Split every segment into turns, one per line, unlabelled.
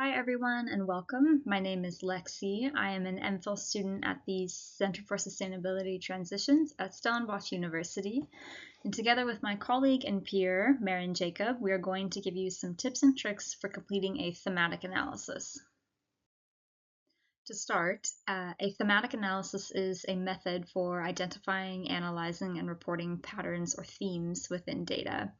Hi everyone and welcome. My name is Lexi. I am an MPhil student at the Center for Sustainability Transitions at Stellenbosch University. And together with my colleague and peer, Maren Jacob, we are going to give you some tips and tricks for completing a thematic analysis. To start, a thematic analysis is a method for identifying, analyzing, and reporting patterns or themes within data.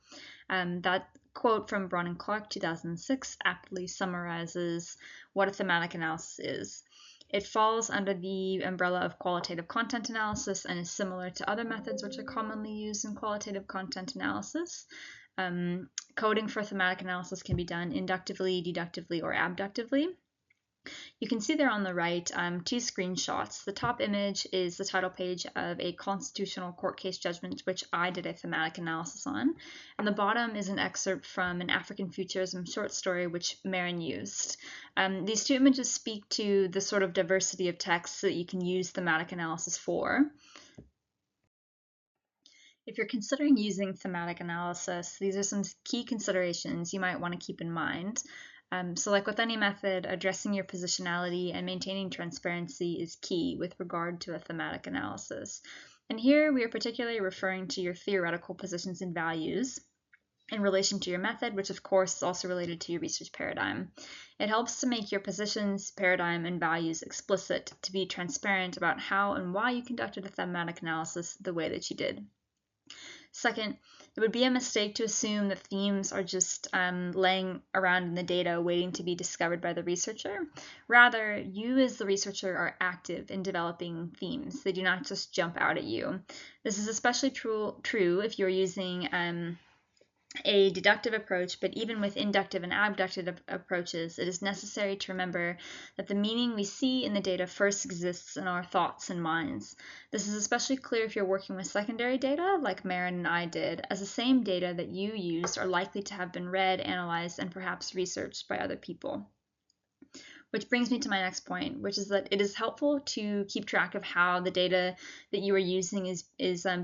That quote from Braun and Clark 2006 aptly summarizes what a thematic analysis is. It falls under the umbrella of qualitative content analysis and is similar to other methods which are commonly used in qualitative content analysis. Coding for thematic analysis can be done inductively, deductively, or abductively. You can see there on the right two screenshots. The top image is the title page of a constitutional court case judgment, which I did a thematic analysis on. And the bottom is an excerpt from an African futurism short story, which Maren used. These two images speak to the sort of diversity of texts that you can use thematic analysis for. If you're considering using thematic analysis, these are some key considerations you might want to keep in mind. So like with any method, addressing your positionality and maintaining transparency is key with regard to a thematic analysis. And here we are particularly referring to your theoretical positions and values in relation to your method, which of course is also related to your research paradigm. It helps to make your positions, paradigm, and values explicit to be transparent about how and why you conducted a thematic analysis the way that you did. Second, it would be a mistake to assume that themes are just laying around in the data waiting to be discovered by the researcher. Rather, you as the researcher are active in developing themes. They do not just jump out at you. This is especially true if you're using a deductive approach, but even with inductive and abductive approaches, it is necessary to remember that the meaning we see in the data first exists in our thoughts and minds. This is especially clear if you're working with secondary data, like Maren and I did, as the same data that you used are likely to have been read, analyzed, and perhaps researched by other people. Which brings me to my next point, which is that it is helpful to keep track of how the data that you are using is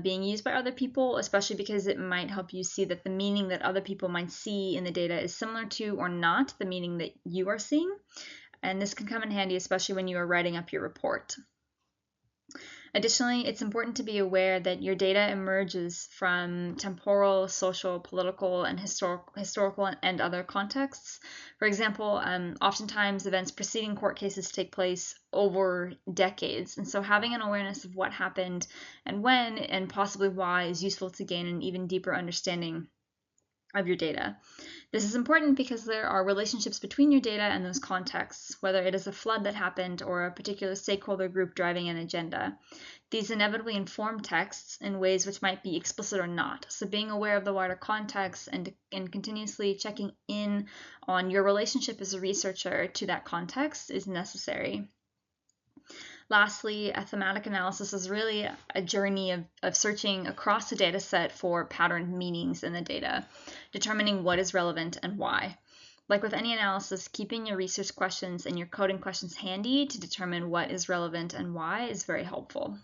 being used by other people, especially because it might help you see that the meaning that other people might see in the data is similar to or not the meaning that you are seeing. And this can come in handy, especially when you are writing up your report. Additionally, it's important to be aware that your data emerges from temporal, social, political, and historical and other contexts. For example, oftentimes events preceding court cases take place over decades, and so having an awareness of what happened and when and possibly why is useful to gain an even deeper understanding of your data. This is important because there are relationships between your data and those contexts, whether it is a flood that happened or a particular stakeholder group driving an agenda. These inevitably inform texts in ways which might be explicit or not. So being aware of the wider context and continuously checking in on your relationship as a researcher to that context is necessary. Lastly, a thematic analysis is really a journey of searching across the data set for patterned meanings in the data, determining what is relevant and why. Like with any analysis, keeping your research questions and your coding questions handy to determine what is relevant and why is very helpful.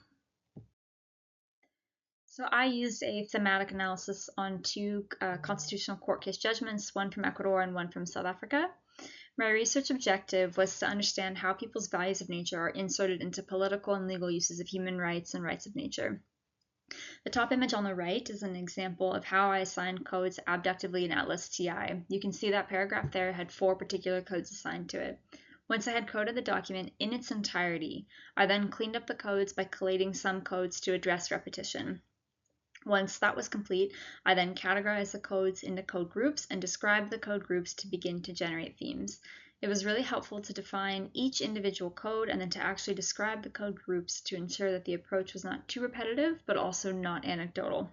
So I used a thematic analysis on two constitutional court case judgments, one from Ecuador and one from South Africa. My research objective was to understand how people's values of nature are inserted into political and legal uses of human rights and rights of nature. The top image on the right is an example of how I assigned codes abductively in Atlas TI. You can see that paragraph there had 4 particular codes assigned to it. Once I had coded the document in its entirety, I then cleaned up the codes by collating some codes to address repetition. Once that was complete, I then categorized the codes into code groups and described the code groups to begin to generate themes. It was really helpful to define each individual code and then to actually describe the code groups to ensure that the approach was not too repetitive, but also not anecdotal.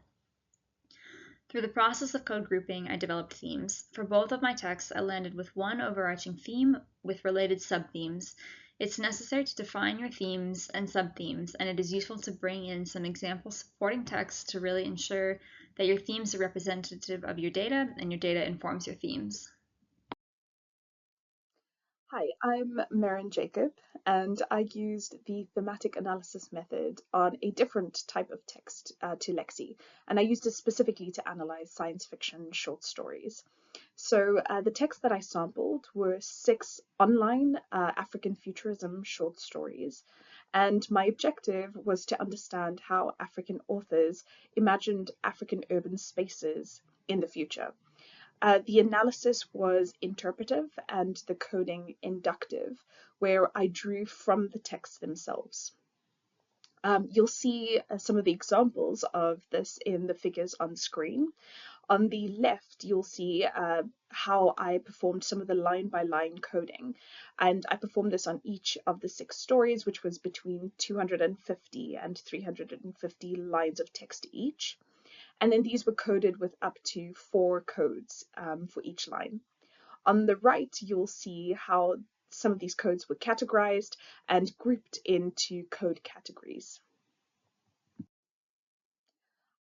Through the process of code grouping, I developed themes. For both of my texts, I landed with one overarching theme with related subthemes. It's necessary to define your themes and subthemes, and it is useful to bring in some example supporting text to really ensure that your themes are representative of your data and your data informs your themes.
Hi, I'm Maren Jacob, and I used the thematic analysis method on a different type of text to Lexi, and I used it specifically to analyze science fiction short stories. So the text that I sampled were 6 online African futurism short stories, and my objective was to understand how African authors imagined African urban spaces in the future. The analysis was interpretive and the coding inductive, where I drew from the texts themselves. You'll see some of the examples of this in the figures on screen. On the left, you'll see how I performed some of the line-by-line coding. And I performed this on each of the 6 stories, which was between 250 and 350 lines of text each. And then these were coded with up to 4 codes for each line. On the right, you'll see how some of these codes were categorized and grouped into code categories.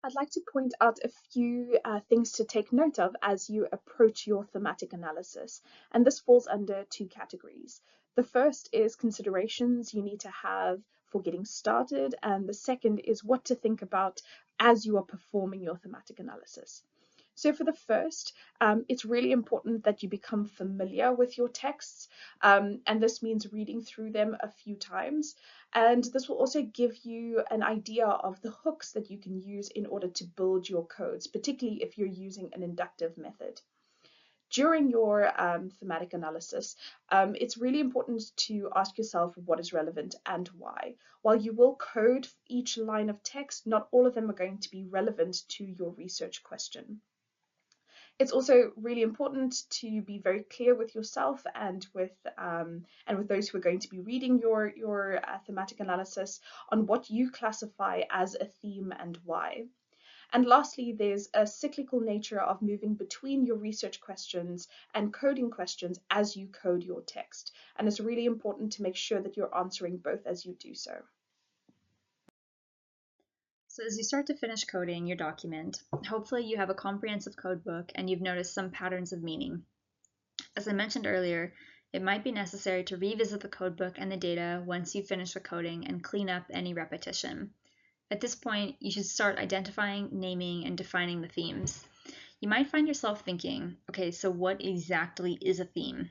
I'd like to point out a few things to take note of as you approach your thematic analysis, and this falls under 2 categories. The first is considerations you need to have for getting started, and the second is what to think about as you are performing your thematic analysis. So for the first, it's really important that you become familiar with your texts, and this means reading through them a few times. And this will also give you an idea of the hooks that you can use in order to build your codes, particularly if you're using an inductive method. During your thematic analysis, it's really important to ask yourself what is relevant and why. While you will code each line of text, not all of them are going to be relevant to your research question. It's also really important to be very clear with yourself and with those who are going to be reading your thematic analysis on what you classify as a theme and why. And lastly, there's a cyclical nature of moving between your research questions and coding questions as you code your text. And it's really important to make sure that you're answering both as you do so.
So as you start to finish coding your document, hopefully you have a comprehensive code book and you've noticed some patterns of meaning. As I mentioned earlier, it might be necessary to revisit the codebook and the data once you finish the coding and clean up any repetition. At this point, you should start identifying, naming, and defining the themes. You might find yourself thinking, okay, so what exactly is a theme?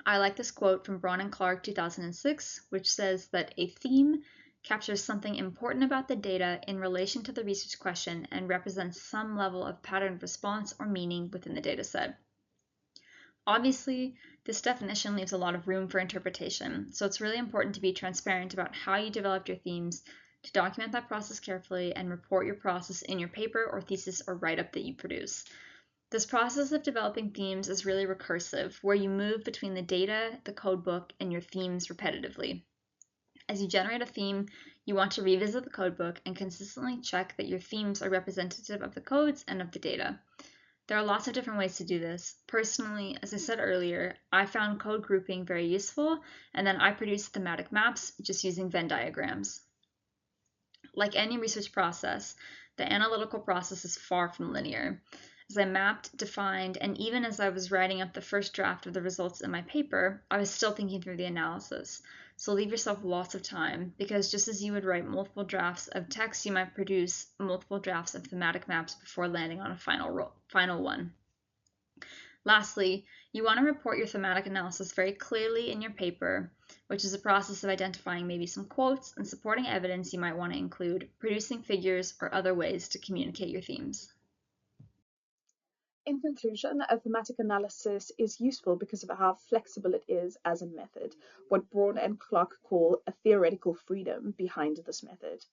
I like this quote from Braun and Clark 2006, which says that a theme captures something important about the data in relation to the research question and represents some level of pattern response or meaning within the data set. Obviously, this definition leaves a lot of room for interpretation, so it's really important to be transparent about how you developed your themes, to document that process carefully, and report your process in your paper or thesis or write-up that you produce. This process of developing themes is really recursive, where you move between the data, the codebook, and your themes repetitively. As you generate a theme, you want to revisit the codebook and consistently check that your themes are representative of the codes and of the data. There are lots of different ways to do this. Personally, as I said earlier, I found code grouping very useful, and then I produced thematic maps just using Venn diagrams. Like any research process, the analytical process is far from linear. As I mapped, defined, and even as I was writing up the first draft of the results in my paper, I was still thinking through the analysis. So leave yourself lots of time, because just as you would write multiple drafts of text, you might produce multiple drafts of thematic maps before landing on a final one. Lastly, you want to report your thematic analysis very clearly in your paper, which is a process of identifying maybe some quotes and supporting evidence you might want to include, producing figures, or other ways to communicate your themes.
In conclusion, a thematic analysis is useful because of how flexible it is as a method, what Braun and Clark call a theoretical freedom behind this method.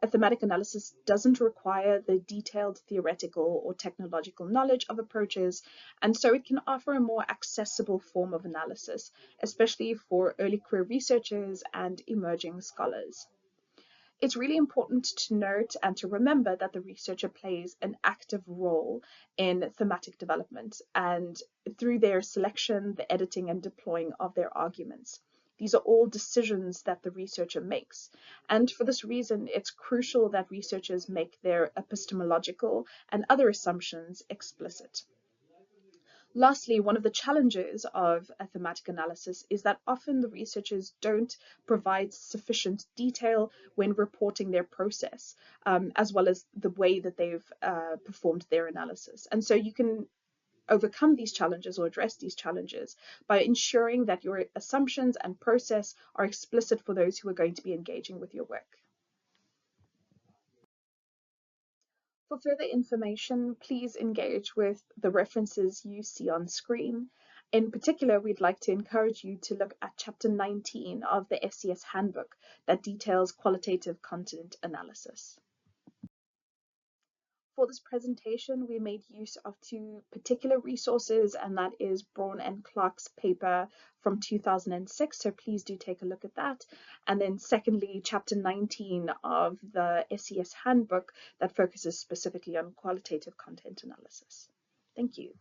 A thematic analysis doesn't require the detailed theoretical or technological knowledge of approaches, and so it can offer a more accessible form of analysis, especially for early career researchers and emerging scholars. It's really important to note and to remember that the researcher plays an active role in thematic development and through their selection, the editing and deploying of their arguments. These are all decisions that the researcher makes. And for this reason, it's crucial that researchers make their epistemological and other assumptions explicit. Lastly, one of the challenges of a thematic analysis is that often the researchers don't provide sufficient detail when reporting their process, as well as the way that they've performed their analysis. And so you can overcome these challenges or address these challenges by ensuring that your assumptions and process are explicit for those who are going to be engaging with your work. For further information, please engage with the references you see on screen. In particular, we'd like to encourage you to look at Chapter 19 of the SCS Handbook that details qualitative content analysis. For this presentation, we made use of two particular resources, and that is Braun and Clark's paper from 2006, so please do take a look at that. And then secondly, Chapter 19 of the SCS Handbook that focuses specifically on qualitative content analysis. Thank you.